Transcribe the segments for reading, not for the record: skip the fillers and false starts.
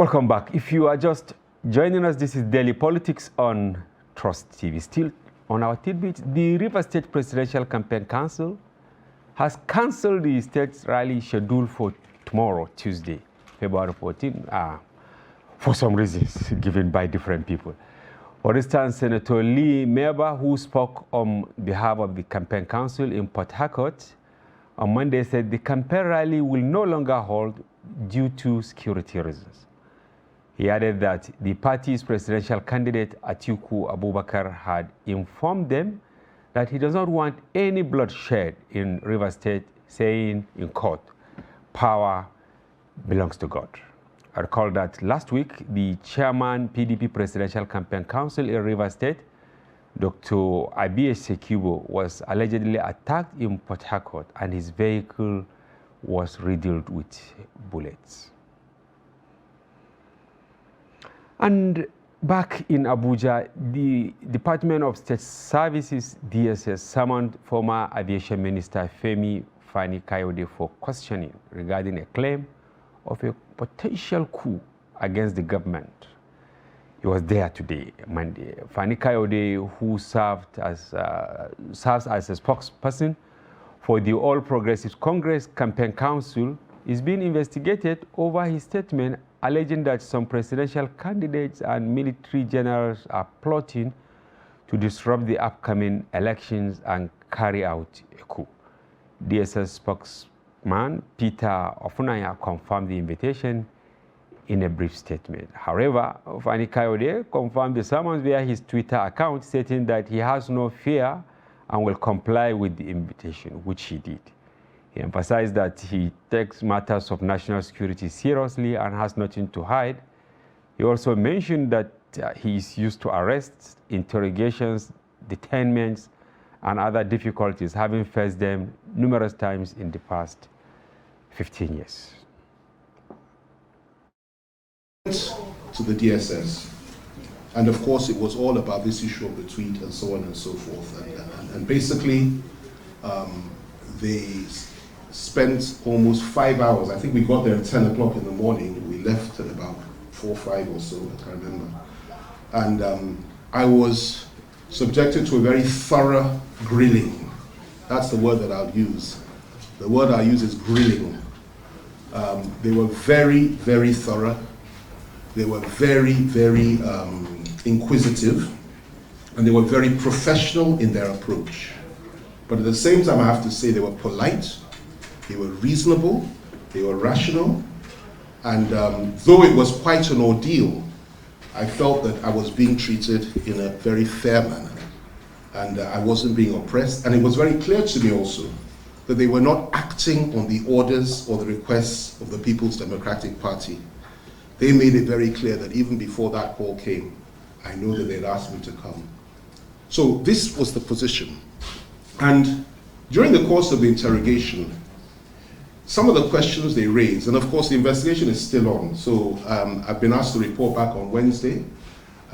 Welcome back. If you are just joining us, this is Daily Politics on Trust TV. Still on our tidbit, the River State Presidential Campaign Council has cancelled the state's rally scheduled for tomorrow, Tuesday, February 14, for some reasons given by different people. For instance, Senator Lee Meba, who spoke on behalf of the campaign council in Port Harcourt on Monday, said the campaign rally will no longer hold due to security reasons. He added that the party's presidential candidate, Atiku Abubakar, had informed them that he does not want any bloodshed in River State, saying in court, power belongs to God. I recall that last week, the chairman, PDP Presidential Campaign Council in River State, Dr. Abiy Sekubo, was allegedly attacked in Port Harcourt and his vehicle was riddled with bullets. And back in Abuja, the Department of State Services, DSS, summoned former Aviation Minister Fani Kayode for questioning regarding a claim of a potential coup against the government. He was there today, Monday. Fani Kayode, who serves as a spokesperson for the All Progressives Congress Campaign Council, is being investigated over his statement alleging that some presidential candidates and military generals are plotting to disrupt the upcoming elections and carry out a coup. DSS spokesman Peter Ofunaya confirmed the invitation in a brief statement. However, Fani Kayode confirmed the summons via his Twitter account, stating that he has no fear and will comply with the invitation, which he did. He emphasized that he takes matters of national security seriously and has nothing to hide. He also mentioned that he is used to arrests, interrogations, detainments, and other difficulties, having faced them numerous times in the past 15 years. To the DSS, and of course it was all about this issue of the tweet and so on and so forth, and basically they spent almost 5 hours. I think we got there at 10 o'clock in the morning. We left at about 4 or 5 or so, I can't remember. And I was subjected to a very thorough grilling. That's the word that I'll use. The word I'll use is grilling. They were very, very thorough. They were very, very inquisitive, and they were very professional in their approach. But at the same time, I have to say they were polite, they were reasonable, they were rational, and though it was quite an ordeal, I felt that I was being treated in a very fair manner, and I wasn't being oppressed. And it was very clear to me also that they were not acting on the orders or the requests of the People's Democratic Party. They made it very clear that even before that call came, I know that they'd asked me to come. So this was the position. And during the course of the interrogation, some of the questions they raised, and of course the investigation is still on, so I've been asked to report back on Wednesday,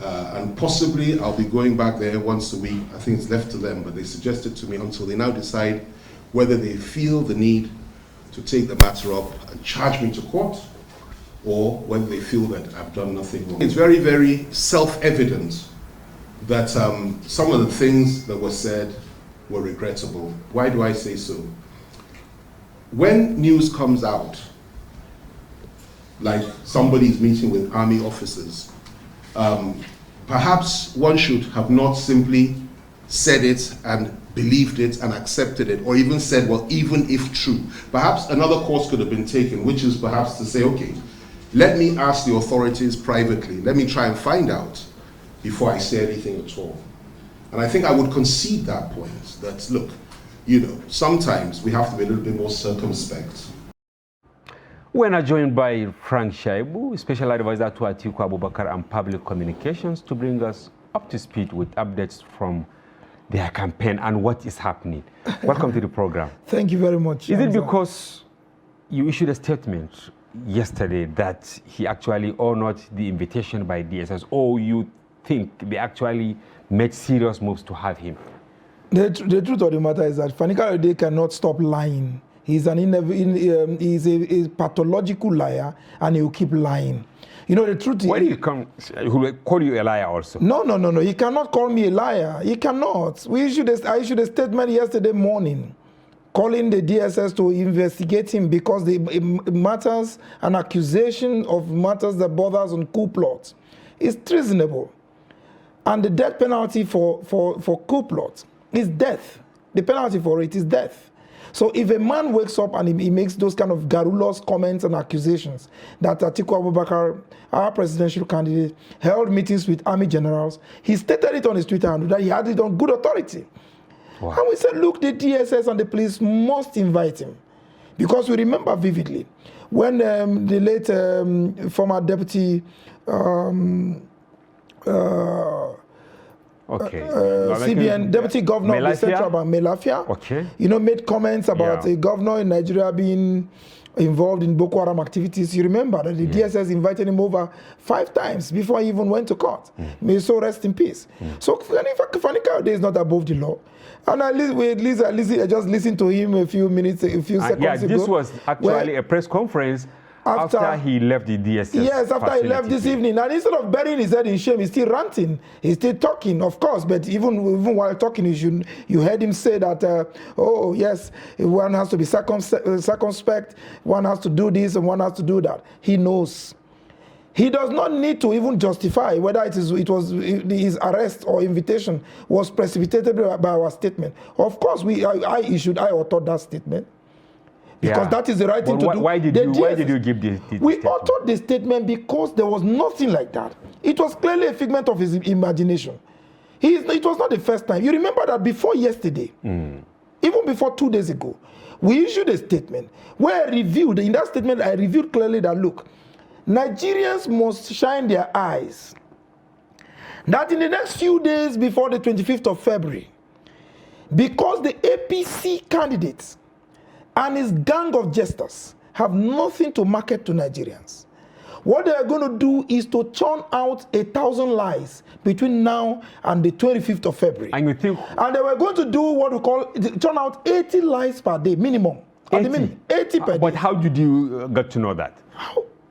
and possibly I'll be going back there once a week. I think it's left to them, but they suggested to me until they now decide whether they feel the need to take the matter up and charge me to court, or whether they feel that I've done nothing wrong. It's very, very self-evident that some of the things that were said were regrettable. Why do I say so? When news comes out, like somebody's meeting with army officers, perhaps one should have not simply said it and believed it and accepted it, or even said, well, even if true. Perhaps another course could have been taken, which is perhaps to say, okay, let me ask the authorities privately. Let me try and find out before I say anything at all. And I think I would concede that point, that look, you know, sometimes we have to be a little bit more circumspect. We're now joined by Frank Shaibu, Special Advisor to Atiku Abubakar and Public Communications, to bring us up to speed with updates from their campaign and what is happening. Welcome to the program. Thank you very much. Is it because you issued a statement yesterday that he actually honored the invitation by DSS, or you think they actually made serious moves to have him? The truth of the matter is that Fani Kayode cannot stop lying. He's a pathological liar, and he'll keep lying. You know, the truth is... Why do you come? He will call you a liar also. No. He cannot call me a liar. He cannot. I issued a statement yesterday morning calling the DSS to investigate him because the matters, an accusation of matters that borders on coup plot is treasonable. And the death penalty for coup plot is death. The penalty for it is death. So if a man wakes up and he makes those kind of garrulous comments and accusations that Atiku Abubakar, our presidential candidate, held meetings with army generals, he stated it on his Twitter handle that he had it on good authority. Wow. And we said, look, the DSS and the police must invite him. Because we remember vividly when the late former deputy CBN deputy governor of the Central Bank, Melafia, you know, made comments about a governor in Nigeria being involved in Boko Haram activities. You remember that the DSS invited him over 5 times before he even went to court. May so rest in peace. So Fani Kayode is not above the law. And I just listened to him a few seconds ago. This was actually a press conference after he left the DSS. Yes, after he left this evening. And instead of burying his head in shame, he's still ranting. He's still talking, of course. But even while talking, you heard him say that, oh, yes, one has to be circumspect, one has to do this and one has to do that. He knows. He does not need to even justify whether his arrest or invitation was precipitated by our statement. Of course, I authored that statement. Because that is the right thing to do. Why did you give the We authored the statement because there was nothing like that. It was clearly a figment of his imagination. It was not the first time. You remember that before yesterday, even before 2 days ago, we issued a statement where in that statement I reviewed clearly that, look, Nigerians must shine their eyes that in the next few days before the 25th of February, because the APC candidates and his gang of jesters have nothing to market to Nigerians, what they are going to do is to churn out 1,000 lies between now and the 25th of February. And you think... And they were going to do what we call, churn out 80 lies per day, minimum. 80 per day. But how did you get to know that?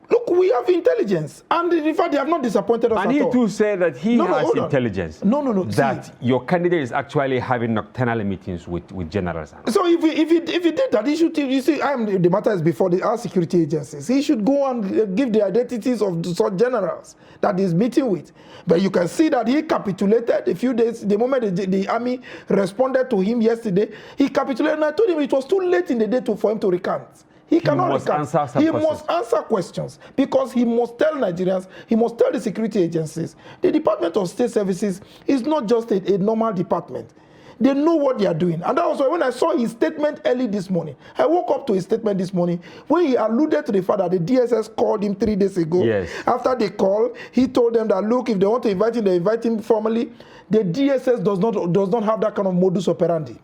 Look, we have intelligence. And in fact, they have not disappointed us at all. And he too said that he has intelligence. No. That your candidate is actually having nocturnal meetings with generals. So if he did that, he should, you see, the matter is before our security agencies. He should go and give the identities of such generals that he's meeting with. But you can see that he capitulated a few days, the moment the army responded to him yesterday, he capitulated, and I told him it was too late in the day for him to recant. He cannot recant. He must answer questions because he must tell Nigerians, he must tell the security agencies. The Department of State Services is not just a normal department. They know what they are doing. And that was why when I saw his statement early this morning, I woke up to his statement this morning when he alluded to the fact that the DSS called him 3 days ago. Yes. After they call, he told them that, look, if they want to invite him, they invite him formally. The DSS does not have that kind of modus operandi.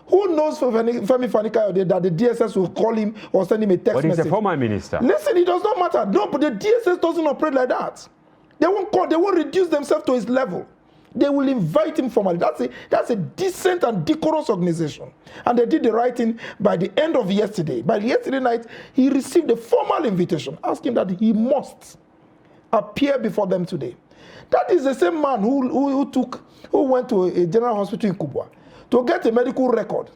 Who knows for Fani Kayode that the DSS will call him or send him a text message? But he's a former minister. Listen, it does not matter. No, but the DSS doesn't operate like that. They won't call. They won't reduce themselves to his level. They will invite him formally. That's a decent and decorous organization. And they did the right thing by the end of yesterday. By yesterday night, he received a formal invitation asking that he must appear before them today. That is the same man who went to a general hospital in Kubwa to get a medical record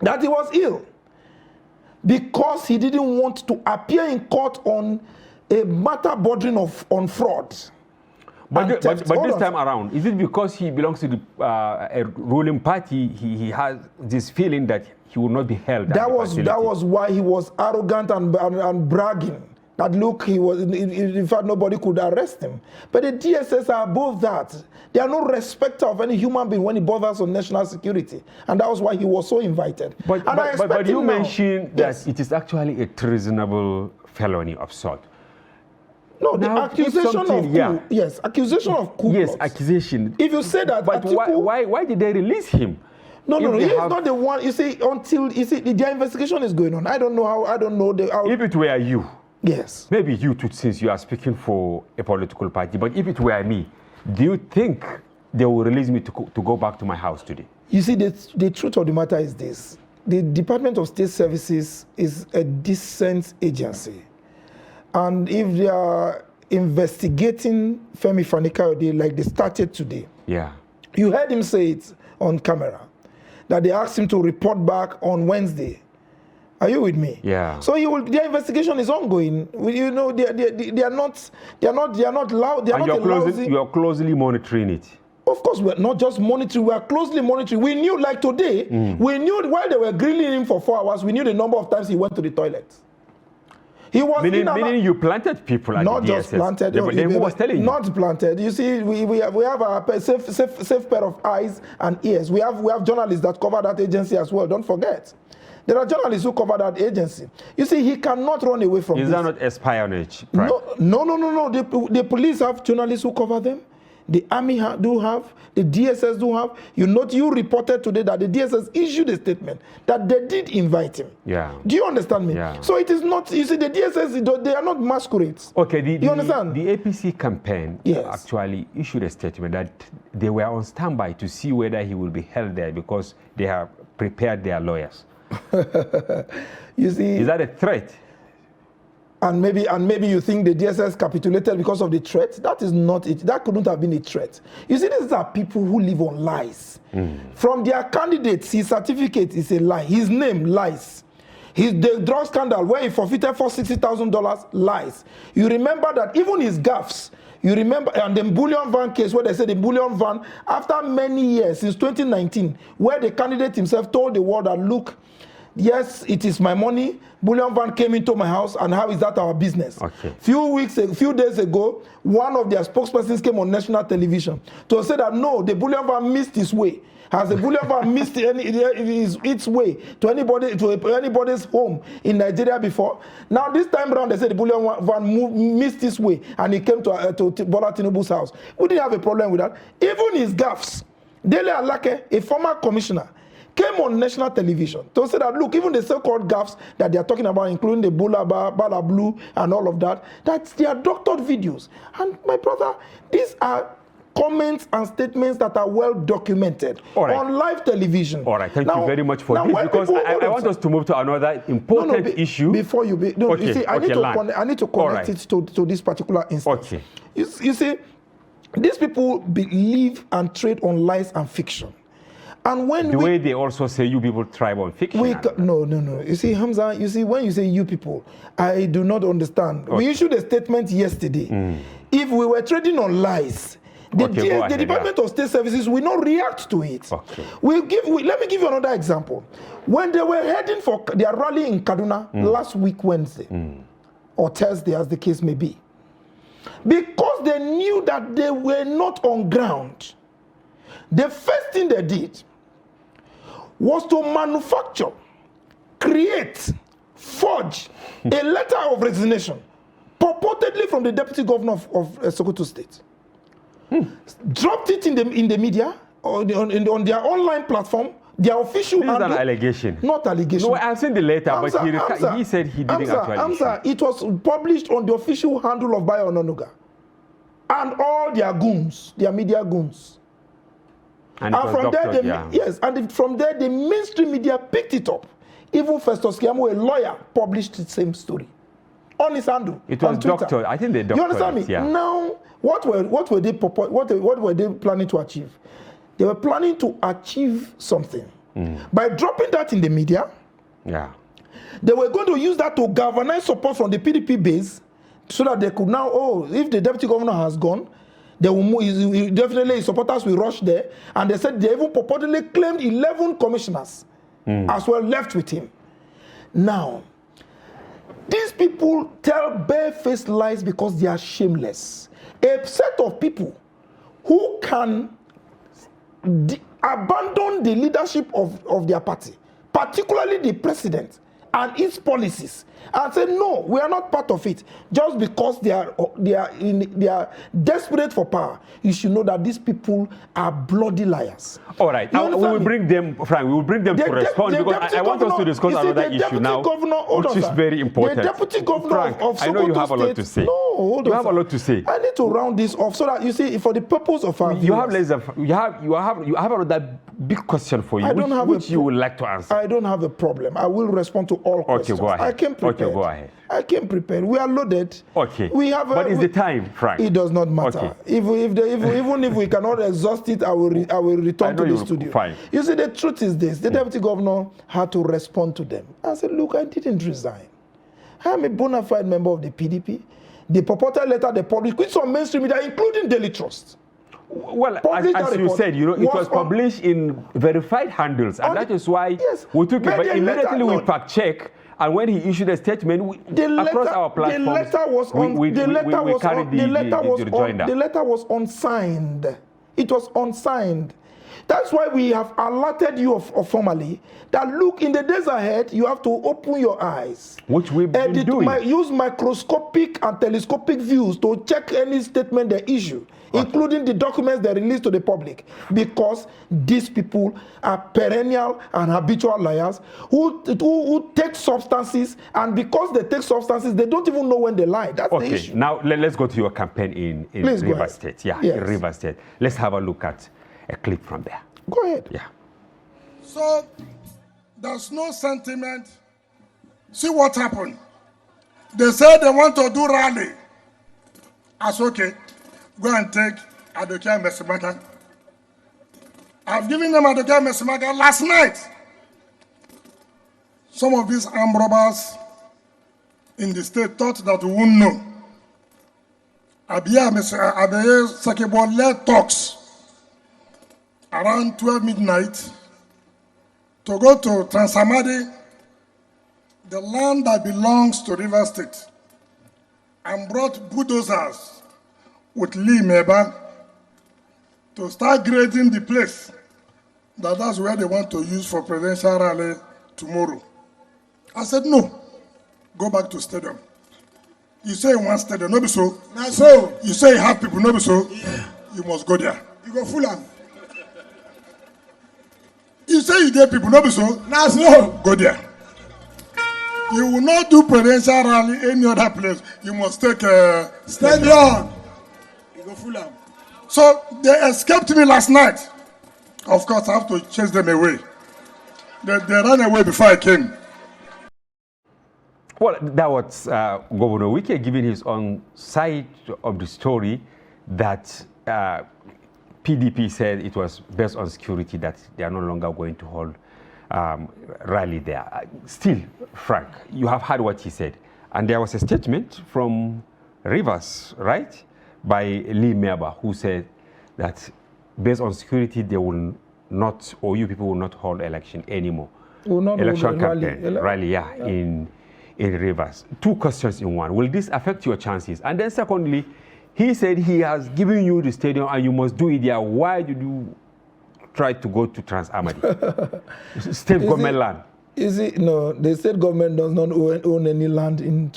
that he was ill because he didn't want to appear in court on a matter bordering on fraud. But this time around, is it because he belongs to a ruling party, he has this feeling that he will not be held? That was why he was arrogant and bragging. That look, he was in fact nobody could arrest him. But the DSS are above that. They are no respecter of any human being when it bothers on national security, and that was why he was so invited. But you mentioned that it is actually a treasonable felony of sort. No, the accusation of coup. Yes, accusation of coup. Yes, accusation. If you say that, but why did they release him? No, he is not the one. You see, their investigation is going on. I don't know how. I don't know how. If it were you. Yes. Maybe you too, since you are speaking for a political party, but if it were me, do you think they will release me to go back to my house today? You see, the truth of the matter is this. The Department of State Services is a decent agency. And if investigating Fani Kayode like they started today. Yeah. You heard him say it on camera, that they asked him to report back on Wednesday. Are you with me? Yeah. So their investigation is ongoing. You know, they are not loud. They are not lousy. You are closely monitoring it. Of course, we're not just monitoring, we are closely monitoring. We knew, like today, we knew while they were grilling him for 4 hours, we knew the number of times he went to the toilet. He was meaning you planted people at not the DSS. just planted. Who was telling you? Not planted. You see, we have a safe pair of eyes and ears. We have journalists that cover that agency as well. Don't forget. There are journalists who cover that agency. You see, he cannot run away from this. Is that not espionage? No. The police have journalists who cover them. The army do have, the DSS do have. You reported today that the DSS issued a statement that they did invite him. Yeah. Do you understand me? Yeah. So it is not, you see, the DSS, they are not masquerades. Okay, you understand? The APC campaign actually issued a statement that they were on standby to see whether he will be held there because they have prepared their lawyers. You see, is that a threat? And maybe you think the DSS capitulated because of the threat. That is not it. That couldn't have been a threat. You see, these are people who live on lies. From their candidates, his certificate is a lie. His name lies. The drug scandal where he forfeited for $60,000 lies. You remember that even his gaffes. You remember, and the bullion van case where they said the bullion van, after many years, since 2019, where the candidate himself told the world that, look, yes, it is my money. Bullion van came into my house, and how is that our business? Okay. Few days ago, one of their spokespersons came on national television to say that no, the bullion van missed its way. Has the bullion van missed its way to anybody's home in Nigeria before? Now this time around, they said the bullion van missed its way, and he came to Bola Tinubu's house. We didn't have a problem with that. Even his gaffes, Dele Alake, a former commissioner, came on national television to say that, look, even the so-called gaffes that they are talking about, including the Bala Blue and all of that, that's their doctored videos. And my brother, these are comments and statements that are well documented on live television. All right, thank you very much for this, because I want us to move to another important issue. Before you, you see, I need to connect it to this particular instance. Okay. You see, these people believe and trade on lies and fiction. And when the way they also say you people thrive on fiction. No. You see, Hamza, when you say you people, I do not understand. Okay. We issued a statement yesterday. If we were trading on lies, the Department of State Services will not react to it. Okay. Let me give you another example. When they were heading for their rally in Kaduna last week, Wednesday, or Thursday, as the case may be, because they knew that they were not on ground, the first thing they did was to manufacture, create, forge a letter of resignation, purportedly from the deputy governor of Sokoto State. Dropped it in the media, on their online platform, their official handle. This is an allegation. Not allegation. No, I've seen the letter, but he said he didn't actually. It was published on the official handle of Bayo Ononuga. And all their goons, their media goons. And from there, the mainstream media picked it up. Even Festus Kiamu, a lawyer, published the same story on his handle. It was doctored. I think they doctored. You understand me? Yeah. Now, what were they planning to achieve? They were planning to achieve something by dropping that in the media. Yeah. They were going to use that to galvanize support from the PDP base, so that they could now, if the deputy governor has gone, they will move, definitely his supporters will rush there. And they said they even purportedly claimed 11 commissioners as well left with him. Now, these people tell barefaced lies because they are shameless. A set of people who can abandon the leadership of their party, particularly the president and its policies, and say, no, we are not part of it, just because they are desperate for power. You should know that these people are bloody liars. All right, we will bring them, Frank, we will bring them to respond, because I want us to discuss another issue now, which is very important. The deputy governor of Sokoto State. I know you have a lot to say. No, hold on. You have a lot to say. I need to round this off so that you see, for the purpose of our viewers. You have another big question for you, which you would like to answer. I don't have a problem. I will respond to all questions. Okay, go ahead. I came prepared. Okay, go ahead. I came prepared. We are loaded. Okay. We have. But is the time, Frank? It does not matter. Okay. Even if we cannot exhaust it, I will return to the studio. Fine. You see, the truth is this: the deputy governor had to respond to them. I said, look, I didn't resign. I am a bona fide member of the PDP. The purported letter they published, which on mainstream media, including Daily Trust. Well, as you said, it was published in verified handles, and that is why we took it. But immediately we fact check, and when he issued a statement, across our platforms, the letter was unsigned. It was unsigned. That's why we have alerted you formally that look, in the days ahead, you have to open your eyes. Which we've been doing. Use microscopic and telescopic views to check any statement they issue, including the documents they release to the public, because these people are perennial and habitual liars who take substances, and because they take substances, they don't even know when they lie. That's the issue. Now let's go to your campaign in Rivers State. Yeah, yes. In Rivers State. Let's have a look at a clip from there. Go ahead. Yeah. So there's no sentiment. See what happened. They said they want to do rally. That's okay. Go and take Adokia Mesimaka. I've given them Adokia Mesimaka last night. Some of these armed robbers in the state thought that we wouldn't know. Abiya Sakebo led talks around 12 midnight to go to Transamadi, the land that belongs to Rivers State, and brought bulldozers with Lee Meba to start grading the place. That's where they want to use for presidential rally tomorrow. I said, no, go back to stadium. You say you want stadium, no be so. Now so. You say you have people, no be so. Yeah. You must go there. You go full on. You say you get people, no be so. Now so. Go there. You will not do presidential rally any other place. You must take a stadium. You go full on. So they escaped me last night. Of course, I have to chase them away. They ran away before I came. Well, that was Governor Wike giving his own side of the story that PDP said it was based on security that they are no longer going to hold rally there. Still, Frank, you have heard what he said. And there was a statement from Rivers, right, by Lee Meba, who said that based on security, they will not, or you people will not hold election anymore. Election campaign, rally, in Rivers. Two questions in one. Will this affect your chances? And then secondly, he said he has given you the stadium and you must do it there. Why did you try to go to Transamadi? State government land. No, the state government does not own any land on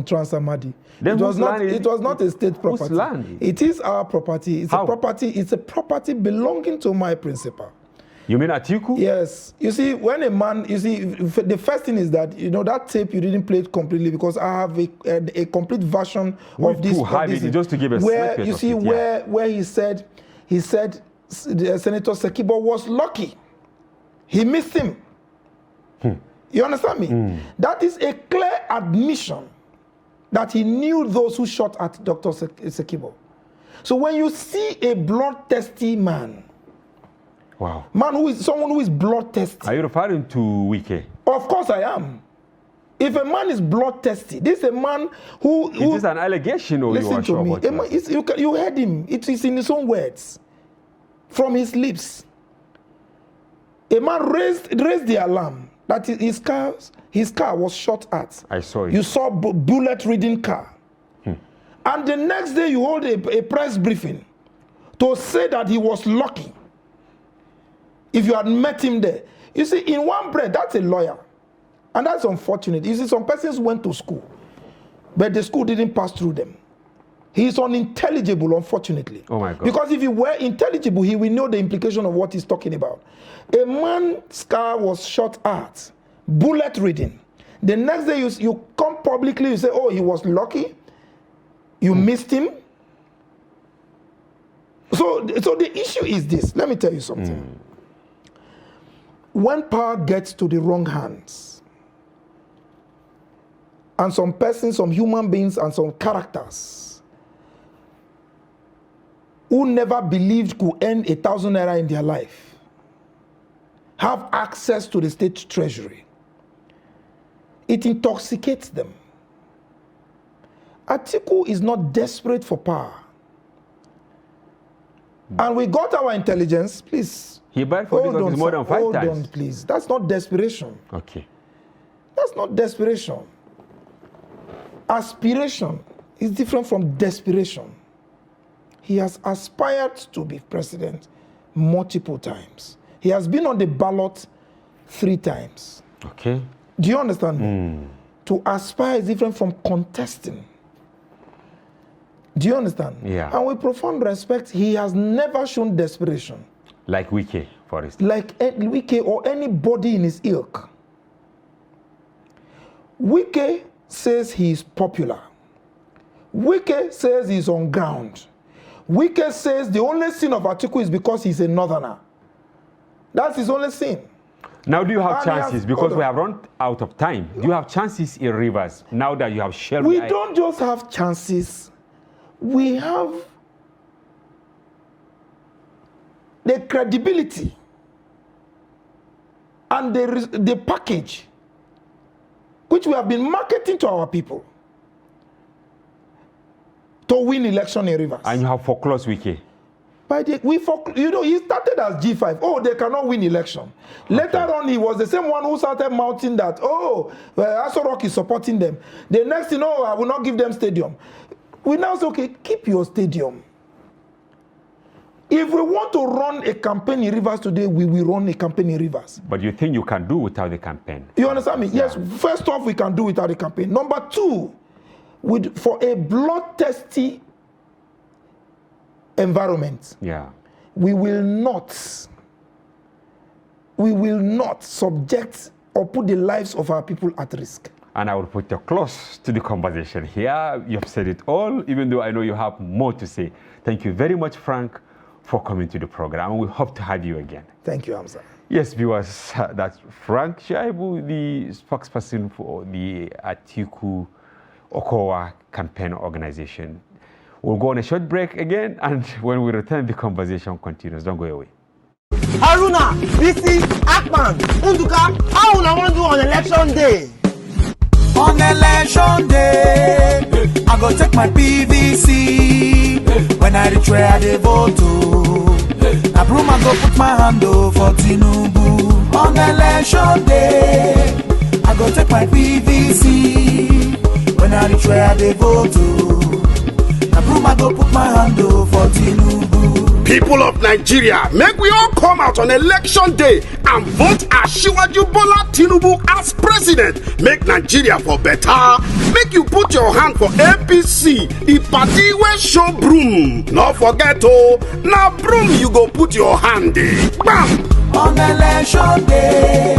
Transamadi. It was not a state property. Whose land? It is our property. It's a property belonging to my principal. You mean Atiku? Yes. You see, when a man, the first thing is that, that tape, you didn't play it completely because I have a complete version of this. Just to give a where, you see, where he said Senator Sekibo was lucky. He missed him. You understand me? That is a clear admission that he knew those who shot at Dr. Sekibo. So when you see a bloodthirsty man, wow. Someone who is bloodthirsty. Are you referring to Wike? Of course I am. If a man is bloodthirsty, this is a man who... Is this an allegation or you are sure about it? You heard him. It is in his own words. From his lips. A man raised the alarm that his car was shot at. I saw it. You saw bullet-ridden car. And the next day you hold a press briefing to say that he was lucky. If you had met him there. You see, in one breath, that's a lawyer. And that's unfortunate. You see, some persons went to school, but the school didn't pass through them. He is unintelligible, unfortunately. Oh my God. Because if he were intelligible, he will know the implication of what he's talking about. A man's car was shot at, bullet-ridden. The next day you come publicly, you say, oh, he was lucky. You missed him. So the issue is this. Let me tell you something. when power gets to the wrong hands, and some persons, some human beings, and some characters who never believed could earn 1,000 naira in their life have access to the state treasury, it intoxicates them. Atiku is not desperate for power. And we got our intelligence, please. He applied for this office more than 5 times. Hold on, please. That's not desperation. Okay. That's not desperation. Aspiration is different from desperation. He has aspired to be president multiple times. He has been on the ballot 3 times. Okay. Do you understand me? To aspire is different from contesting. Do you understand? Yeah. And with profound respect, he has never shown desperation. Like Wike, for instance. Like Wike or anybody in his ilk. Wike says he is popular. Wike says he's on ground. Wike says the only sin of Atiku is because he's a northerner. That's his only sin. Now, do you have And chances? Because we have run out of time. Do you have chances in Rivers now that you have shared? We don't just have chances. We have the credibility and the package which we have been marketing to our people to win election in Rivers. And you have foreclosed Wike. He started as G5. Oh, they cannot win election. Okay. Later on, he was the same one who started mounting that, Aso Rock is supporting them. The next thing, I will not give them stadium. We now say, okay, keep your stadium. If we want to run a campaign in Rivers today, we will run a campaign in Rivers. But you think you can do without the campaign? You understand me? Yeah. Yes, first off, we can do without the campaign. Number 2, for a bloodthirsty environment, we will not subject or put the lives of our people at risk. And I will put a close to the conversation here. You have said it all, even though I know you have more to say. Thank you very much, Frank, for coming to the program. And we hope to have you again. Thank you, Hamza. Yes, viewers, that's Frank Shaibu, the spokesperson for the Atiku Okowa campaign organization. We'll go on a short break again, and when we return, the conversation continues. Don't go away. Haruna, Bisi, Akman, Unduka, how will I want to do on election day? On election day, I go take my PVC. When I reach where I vote to, I broom and go put my hand for Tinubu. On election day, I go take my PVC. When I reach where I vote to, I broom and go put my hand for Tinubu. People of Nigeria, make we all come out on election day and vote Asiwaju Bola Tinubu as president. Make Nigeria for better. Make you put your hand for APC, the party where show broom. Not forget now broom you go put your hand in. Bam! On election day,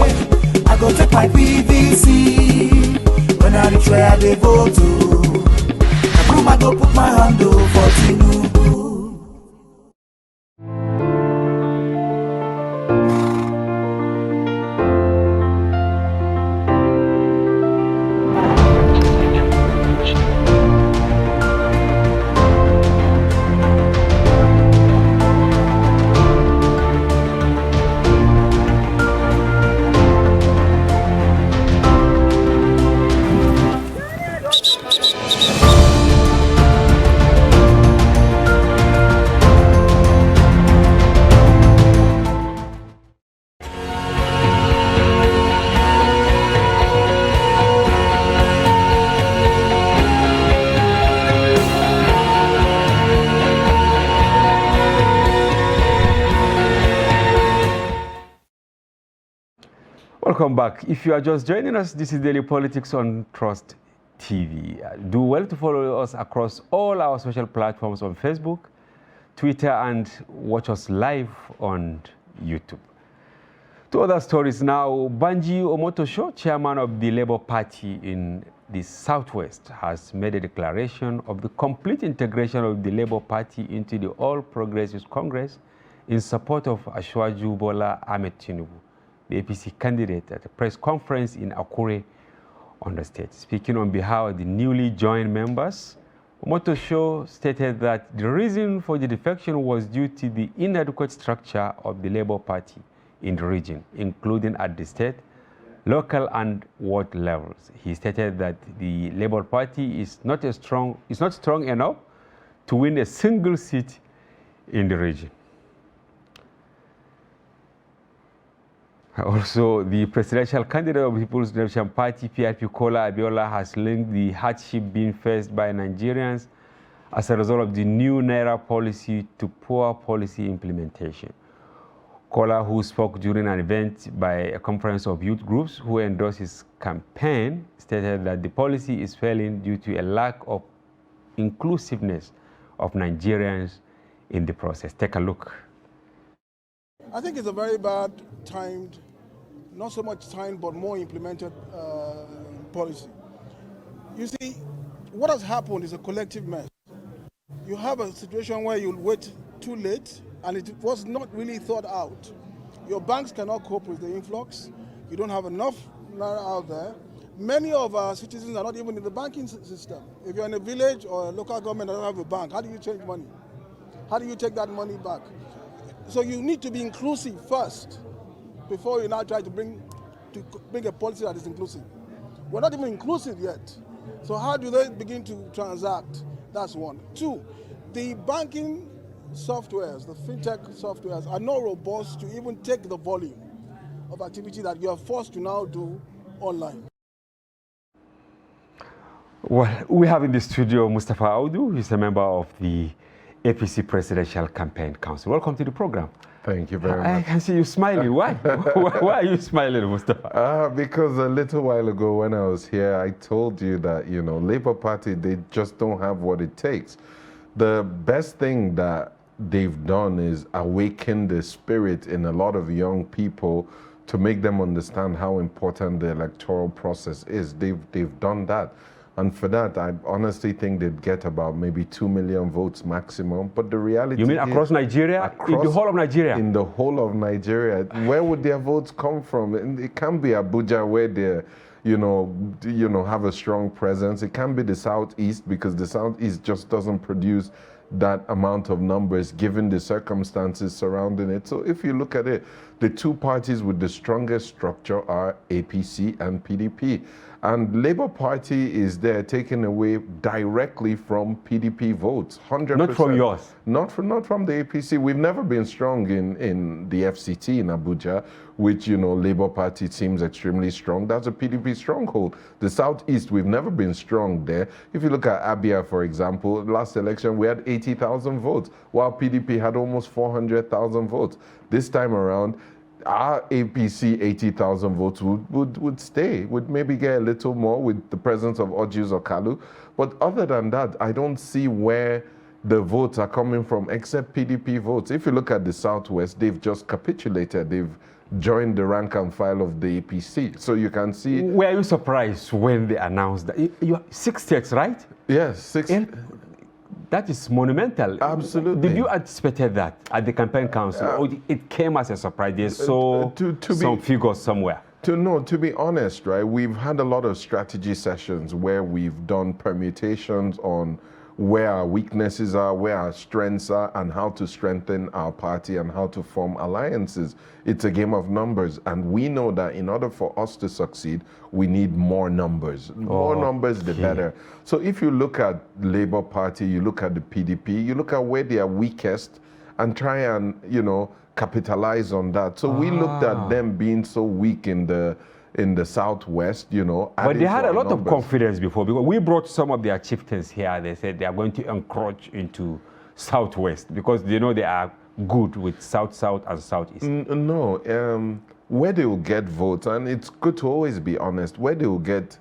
I go take my PVC. When I reach where I vote to, I broom I go put my hand for Tinubu. Welcome back. If you are just joining us, this is Daily Politics on Trust TV. Do well to follow us across all our social platforms on Facebook, Twitter, and watch us live on YouTube. To other stories now, Banji Omotosho, chairman of the Labour Party in the Southwest, has made a declaration of the complete integration of the Labour Party into the All Progressives Congress in support of Asiwaju Bola Ahmed Tinubu. the APC candidate, at a press conference in Akure on the state. Speaking on behalf of the newly joined members, Omotosho stated that the reason for the defection was due to the inadequate structure of the Labour Party in the region, including at the state, local and ward levels. He stated that the Labour Party is not strong enough to win a single seat in the region. Also, the presidential candidate of the People's Liberation Party, PRP, Kola Abiola, has linked the hardship being faced by Nigerians as a result of the new Naira policy to poor policy implementation. Kola, who spoke during an event by a conference of youth groups who endorsed his campaign, stated that the policy is failing due to a lack of inclusiveness of Nigerians in the process. Take a look. I think it's a very bad timed, not so much timed, but more implemented policy. You see, what has happened is a collective mess. You have a situation where you wait too late, and it was not really thought out. Your banks cannot cope with the influx. You don't have enough out there. Many of our citizens are not even in the banking system. If you're in a village or a local government that don't have a bank, how do you change money? How do you take that money back? So you need to be inclusive first before you now try to bring a policy that is inclusive. We're not even inclusive yet. So how do they begin to transact? That's one. Two, the banking softwares, the fintech softwares are not robust to even take the volume of activity that you are forced to now do online. Well, we have in the studio Mustafa Audu. He's a member of the APC Presidential Campaign Council. Welcome to the program. Thank you very much. I can see you smiling. Why? Why are you smiling, Mustafa? Because a little while ago when I was here, I told you that, Labour Party, they just don't have what it takes. The best thing that they've done is awaken the spirit in a lot of young people to make them understand how important the electoral process is. They've done that. And for that, I honestly think they'd get about maybe 2 million votes maximum. But the reality You mean across Nigeria? In the whole of Nigeria? In the whole of Nigeria. Where would their votes come from? It can be Abuja, where they have a strong presence. It can be the Southeast, because the Southeast just doesn't produce that amount of numbers given the circumstances surrounding it. So if you look at it, the two parties with the strongest structure are APC and PDP. And Labour Party is there taking away directly from PDP votes, 100%. Not from yours? Not from the APC. We've never been strong in the FCT in Abuja, which, Labour Party seems extremely strong. That's a PDP stronghold. The Southeast, we've never been strong there. If you look at Abia, for example, last election, we had 80,000 votes, while PDP had almost 400,000 votes. This time around, our APC 80,000 votes would stay, would maybe get a little more with the presence of Ojus or Kalu. But other than that, I don't see where the votes are coming from except PDP votes. If you look at the Southwest, they've just capitulated. They've joined the rank and file of the APC. So you can see... Were you surprised when they announced that? You have 6 states, right? Yes, 6. That is monumental. Absolutely. Did you anticipate that at the campaign council? Or it came as a surprise? They saw some figures somewhere. To be honest, right, we've had a lot of strategy sessions where we've done permutations on where our weaknesses are, where our strengths are, and how to strengthen our party and how to form alliances. It's a game of numbers, and we know that in order for us to succeed, we need more numbers. More numbers, the better. So if you look at Labour Party, you look at the PDP, you look at where they are weakest, and try and, capitalize on that. So we looked at them being so weak in the Southwest, But they had a lot of confidence before, because we brought some of their chieftains here. They said they are going to encroach into Southwest because they know they are good with South and Southeast. No, where they will get votes, and it's good to always be honest, where they will get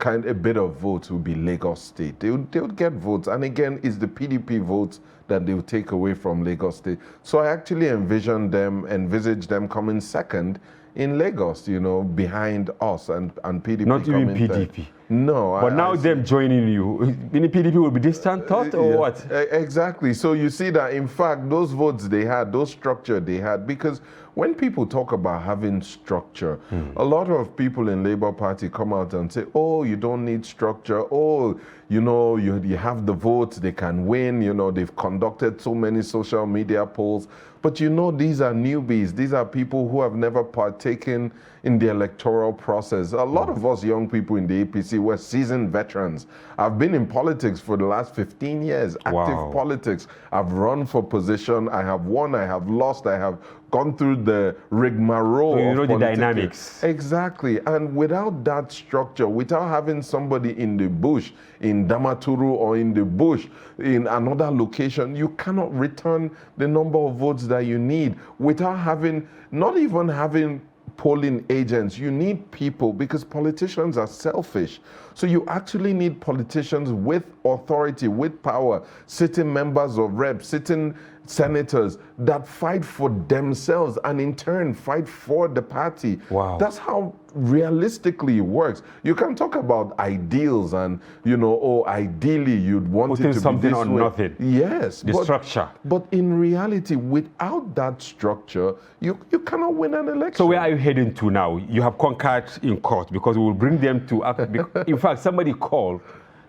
a bit of votes will be Lagos State. They would get votes, and again, it's the PDP votes that they will take away from Lagos State. So I actually envisage them coming second in Lagos, you know, behind us and PDP. Not even coming PDP. there. No. But now them joining you, any PDP will be distant thought or what? Exactly. So you see that, in fact, those votes they had, those structure they had, because when people talk about having structure, a lot of people in Labour Party come out and say, oh, you don't need structure. Oh, you know, you have the votes, they can win. You know, they've conducted so many social media polls. But you know, these are newbies. These are people who have never partaken in the electoral process. A lot of us young people in the APC were seasoned veterans. I've been in politics for the last 15 years, active politics. I've run for position. I have won, I have lost, I have gone through the rigmarole. So you know of the politics. dynamics. Exactly. And without that structure, without having somebody in the bush, in Damaturu or in the bush, in another location, you cannot return the number of votes that you need without having, not even having polling agents. You need people, because politicians are selfish. So you actually need politicians with authority, with power, sitting members of reps, sitting senators that fight for themselves and in turn fight for the party. Wow. That's how realistically it works. You can talk about ideals and, you know, oh, ideally you'd want Putting it to something be this on way. nothing. Yes. The structure. But in reality, without that structure, you cannot win an election. So where are you heading to now? You have conquered in court, because we will bring them to act. In fact, somebody called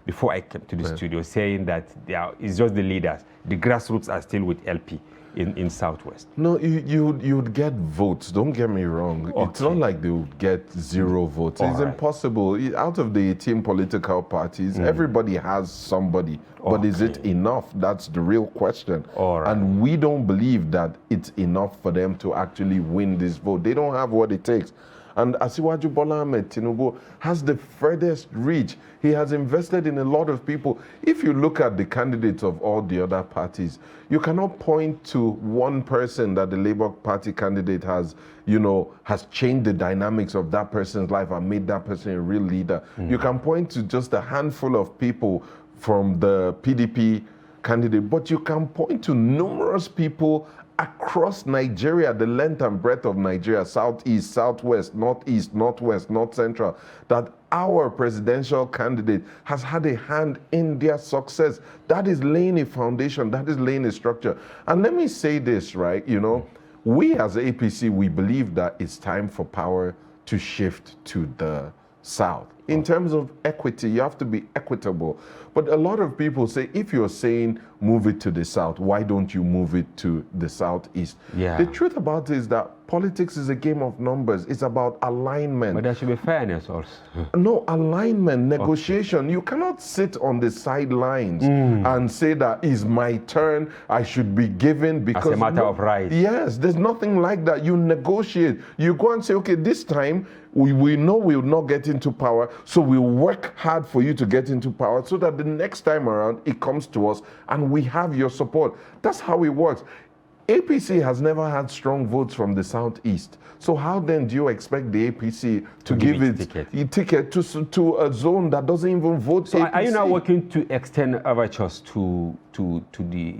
before I came to the studio saying that it's just the leaders. The grassroots are still with LP in Southwest. No, you'd get votes. Don't get me wrong. Okay. It's not like they would get 0 votes. It's impossible. Out of the 18 political parties, everybody has somebody. But is it enough? That's the real question. And we don't believe that it's enough for them to actually win this vote. They don't have what it takes. And Asiwaju Bola Ahmed Tinubu has the furthest reach. He has invested in a lot of people. If you look at the candidates of all the other parties, you cannot point to one person that the Labour Party candidate has, you know, has changed the dynamics of that person's life and made that person a real leader. You can point to just a handful of people from the PDP candidate, but you can point to numerous people across Nigeria, the length and breadth of Nigeria, southeast, southwest, northeast, northwest, north central, that our presidential candidate has had a hand in their success. That is laying a foundation, that is laying a structure. And let me say this, right, you know, we as APC, we believe that it's time for power to shift to the south. In terms of equity, you have to be equitable. But a lot of people say, if you're saying move it to the south, why don't you move it to the southeast? Yeah. The truth about it is that politics is a game of numbers. It's about alignment. But there should be fairness also. No, alignment, negotiation. You cannot sit on the sidelines and say that is my turn, I should be given because... As a matter of right. Yes, there's nothing like that. You negotiate. You go and say, okay, this time we know we will not get into power, so we'll work hard for you to get into power so that the next time around it comes to us and we have your support. That's how it works. APC has never had strong votes from the southeast. So how then do you expect the APC to give its ticket to a zone that doesn't even vote so APC? Are you now working to extend overtures to the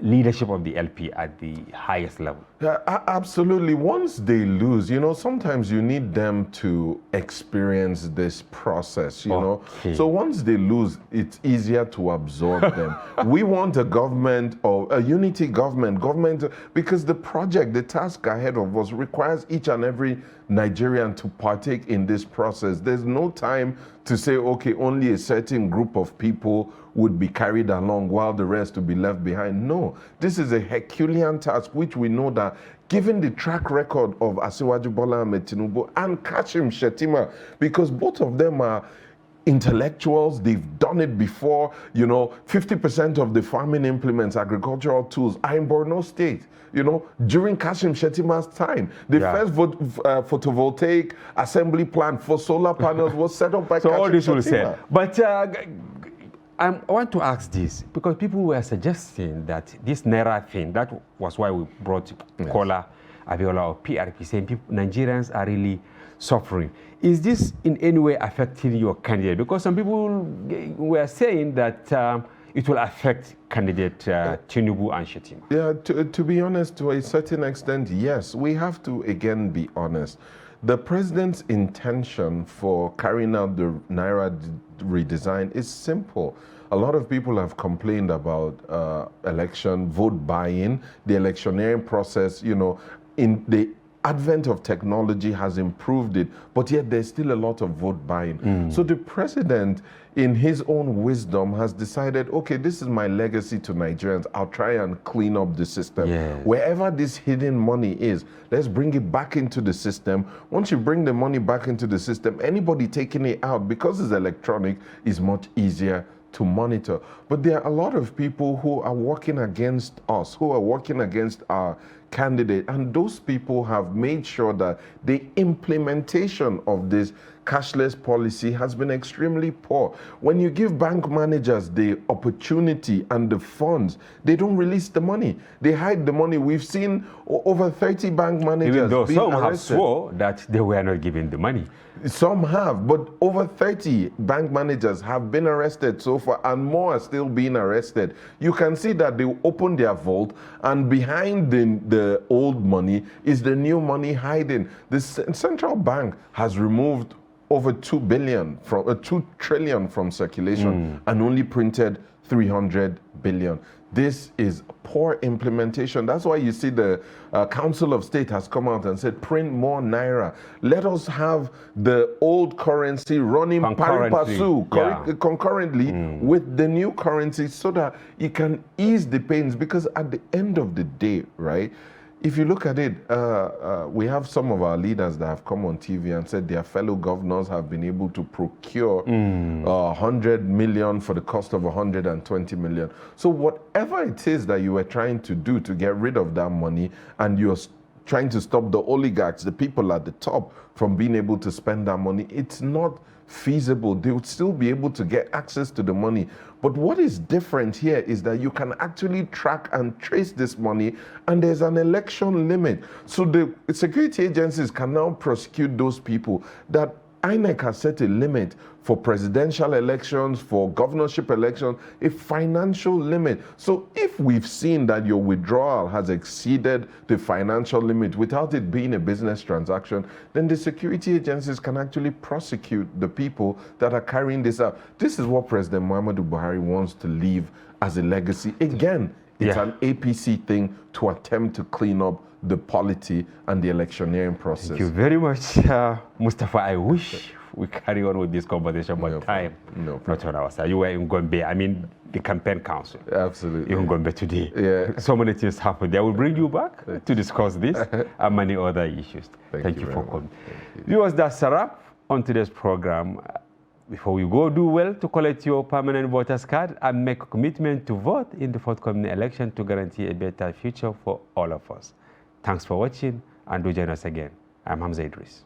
leadership of the LP at the highest level? Yeah, absolutely. Once they lose, you know, sometimes you need them to experience this process, you know. So once they lose, it's easier to absorb them. We want a government, or a unity government, because the project, the task ahead of us requires each and every Nigerian to partake in this process. There's no time to say, okay, only a certain group of people would be carried along while the rest will be left behind. No, this is a Herculean task, which we know that given the track record of Asiwaju Bola Ahmed Tinubu and Kashim Shettima, because both of them are intellectuals, they've done it before. You know, 50% of the farming implements, agricultural tools are in Borno State. You know, during Kashim Shettima's time, the first photovoltaic assembly plant for solar panels was set up by Kashim Shettima. So all this will say. But I want to ask this, because people were suggesting that this Naira thing, that was why we brought Kola Abiola of PRP, saying Nigerians are really suffering. Is this in any way affecting your candidate? Because some people were saying that it will affect candidate Tinubu and Shettima? Yeah, to be honest, to a certain extent, yes. We have to, again, be honest. The president's intention for carrying out the Naira redesign is simple. A lot of people have complained about election vote buying, the electioneering process, you know, in the advent of technology has improved it, but yet there's still a lot of vote buying. So the president, in his own wisdom, has decided, okay, this is my legacy to Nigerians. I'll try and clean up the system. Yes. Wherever this hidden money is, let's bring it back into the system. Once you bring the money back into the system, anybody taking it out, because it's electronic, is much easier to monitor. But there are a lot of people who are working against us, who are working against our candidate, and those people have made sure that the implementation of this cashless policy has been extremely poor. When you give bank managers the opportunity and the funds, they don't release the money. They hide the money. We've seen over 30 bank managers Even though being some have arrested. swore that they were not given the money. Some have, but over 30 bank managers have been arrested so far, and more are still being arrested. You can see that they opened their vault, and behind the old money is the new money hiding. The central bank has removed over 2 trillion from circulation and only printed 300 billion. This is poor implementation. That's why you see the Council of State has come out and said, print more Naira. Let us have the old currency running pari passu, concurrently with the new currency, so that it can ease the pains. Because at the end of the day, right, if you look at it, we have some of our leaders that have come on TV and said their fellow governors have been able to procure 100 million for the cost of 120 million. So whatever it is that you were trying to do to get rid of that money, and you're trying to stop the oligarchs, the people at the top, from being able to spend that money, it's not feasible. They would still be able to get access to the money. But what is different here is that you can actually track and trace this money, and there's an election limit. So the security agencies can now prosecute those people. That INEC has set a limit for presidential elections, for governorship elections, a financial limit. So if we've seen that your withdrawal has exceeded the financial limit without it being a business transaction, then the security agencies can actually prosecute the people that are carrying this out. This is what President Muhammadu Buhari wants to leave as a legacy. Again, it's an APC thing to attempt to clean up the polity and the electioneering process. Thank you very much, Mustafa. I wish we carry on with this conversation, but time not on our side. You were in Gombe, I mean the campaign council. Absolutely. In Gombe today. Yeah. So many things happened. I will bring you back to discuss this and many other issues. Thank you for coming. Viewers, that's a wrap on today's program. Before we go, do well to collect your permanent voter's card and make a commitment to vote in the forthcoming election to guarantee a better future for all of us. Thanks for watching, and do join us again. I'm Hamza Idris.